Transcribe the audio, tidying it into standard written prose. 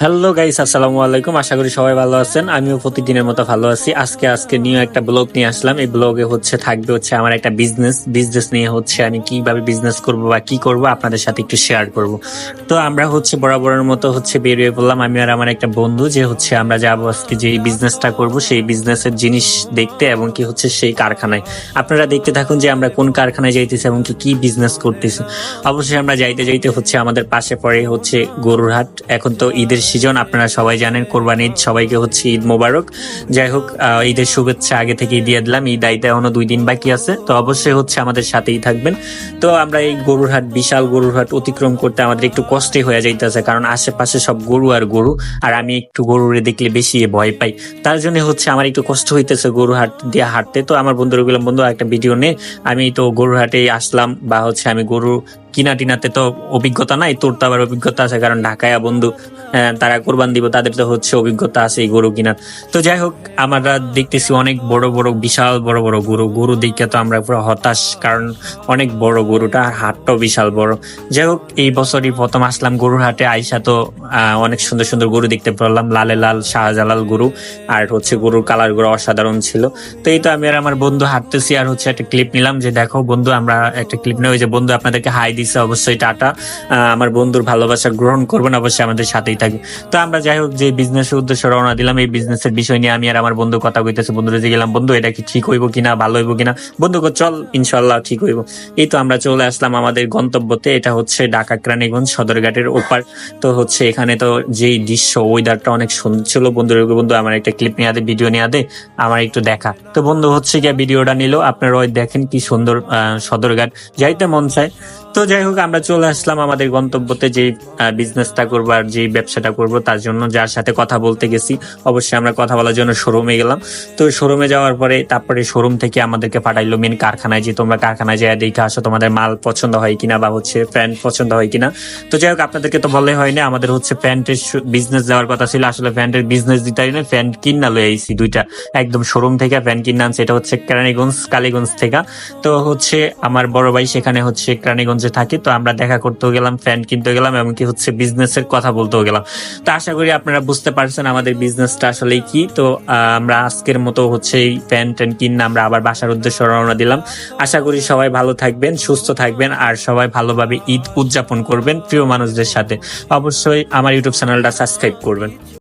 Hello guys, আসসালামু আলাইকুম। আশা করি সবাই ভালো আছেন। আমিও প্রতিদিনের মতো ভালো আছি। আজকে নিউ একটা ব্লগ নিয়ে আসলাম। এই ব্লগে থাকবে আমার একটা বিজনেস নিয়ে আমি কিভাবে বিজনেস করব বা কি করব আপনাদের সাথে একটু শেয়ার করব। তো আমরা বরাবরের মতো বেরিয়ে পড়লাম, আমি আর আমার একটা বন্ধু, যে আমরা যাবো আজকে যে বিজনেসটা করব সেই বিজনেসের জিনিস দেখতে, এবং কি সেই কারখানায়। আপনারা দেখতে থাকুন যে আমরা কোন কারখানায় যাইতেছি এবং কি কি বিজনেস করতেছি। অবশ্যই আমরা যাইতে যাইতে আমাদের পাশে পড়ে গরুর হাট। এখন তো ঈদের সিজন, আপনারা সবাই জানেন, কোরবানি ঈদ, সবাইকে ঈদ মোবারক। যাই হোক, ঈদের শুভেচ্ছা আগে থেকেই দিয়ে দিলাম। ঈদ আইতে এখনো 2 দিন বাকি আছে, তো অবশ্যই আমাদের সাথেই থাকবেন। তো আমরা এই গরুর হাট, বিশাল গরুর হাট অতিক্রম করতে আমাদের একটু কষ্টই হয়ে যাইতেছে, কারণ আশেপাশে সব গরু আর গরু, আর আমি একটু গরুরে দেখলে বেশি ভয় পাই। তার জন্য আমার একটু কষ্ট হইতেছে গরু হাট দিয়ে হাঁটতে। তো আমার বন্ধুরা বললাম, বন্ধু একটা ভিডিও নে, আমি তো গরুর হাটে আসলাম, বা আমি গরু কিনা টিনাতে তো অভিজ্ঞতা নাই, তোর তো আবার অভিজ্ঞতা আছে, কারণ ঢাকায় বন্ধু তারা কোরবান দিব, তাদের তো অভিজ্ঞতা আছে এই গরু কিনার। তো যাই হোক, আমরা দেখতেছি অনেক বড় বড়, বিশাল বড় বড় গরু দেখে তো আমরা পুরো হতাশ, কারণ অনেক বড় গরুটা, হাটটাও বিশাল বড়। যাই হোক, এই বছরই প্রথম আসলাম গরুর হাটে। আইসা তো অনেক সুন্দর সুন্দর গরু দেখতে পেলাম, লালে লাল শাহজালাল গরু, আর গরুর কালার গুলো অসাধারণ ছিল। তো এই তো আমি আর আমার বন্ধু হাঁটতেছি, আর একটা ক্লিপ নিলাম, যে দেখো বন্ধু, আমরা একটা ক্লিপ নেই, ওই যে বন্ধু আপনাদেরকে হাই দিছে, অবশ্যই টাটা। আমার বন্ধুর ভালোবাসা গ্রহণ করবেন, অবশ্যই আমাদের সাথেই থাকবে। তো আমরা যাই হোক, যে বিজনেসের উদ্দেশ্যে রওনা দিলাম, এই বিজনেসের বিষয় নিয়ে আমি আর আমার বন্ধু কথা কইতেছি। বন্ধুরে যে গেলাম, বন্ধু এটা কি ঠিক হইব কিনা, ভালো হইব কিনা? বন্ধু চল, ইনশাল্লাহ ঠিক হইব। এই তো আমরা চলে আসলাম আমাদের গন্তব্যতে। এটা ঢাকা কেরানীগঞ্জ সদরঘাটের ওপার। তো এখানে তো যেই দৃশ্য, ওয়েদারটা অনেক সুন্দর ছিল। বন্ধু আমার একটা ক্লিপ নিয়ে দে, ভিডিও নিয়ে দে, আমার একটু দেখা। তো বন্ধু গিয়ে ভিডিওটা নিল। আপনারা ওই দেখেন কি সুন্দর সদরঘাট, যাইতে মন চায়। তো যাই হোক, আমরা চলে আসলাম আমাদের গন্তব্যতে, যে বিজনেসটা করবো আর যে ব্যবসাটা করব, তার জন্য যার সাথে কথা বলতে গেছি, অবশ্যই আমরা কথা বলার জন্য শোরুমে গেলাম। তো শোরুমে যাওয়ার পরে তারপরে শোরুম থেকে আমাদেরকে পাঠাইলো মেন কারখানায়, যে তোমরা কারখানায় যায় দেখে আসো তোমাদের মাল পছন্দ হয় কিনা, বা প্যান্ট পছন্দ হয় কিনা। তো যাই হোক, আপনাদেরকে তো বলে হয় না, আমাদের প্যান্টের বিজনেস দেওয়ার কথা ছিল, আসলে প্যান্টের বিজনেস দিতে হয় না, প্যান্ট কিনা লয়ে আইছি দুইটা, একদম শোরুম থেকে প্যান্ট কিনে আনছে। এটা কেরানীগঞ্জ, কালীগঞ্জ থেকে। তো আমার বড় ভাই সেখানে কেরানীগঞ্জে থাকে, তো আমরা দেখা করতেও গেলাম, প্যান্ট কিনতে গেলাম, এমনকি বিজনেসের কথা বলতেও গেলাম। তো আশা করি আপনারা বুঝতে পারছেন আমাদের বিজনেসটা আসলে কি। তো আমরা আজকের মতো এই প্যান্ট কিনে আমরা আবার বাসার উদ্দেশ্যে রওনা দিলাম। আশা করি সবাই ভালো থাকবেন, সুস্থ থাকবেন, আর সবাই ভালোভাবে ঈদ উদযাপন করবেন প্রিয় মানুষদের সাথে। অবশ্যই আমার ইউটিউব চ্যানেলটা সাবস্ক্রাইব করবেন।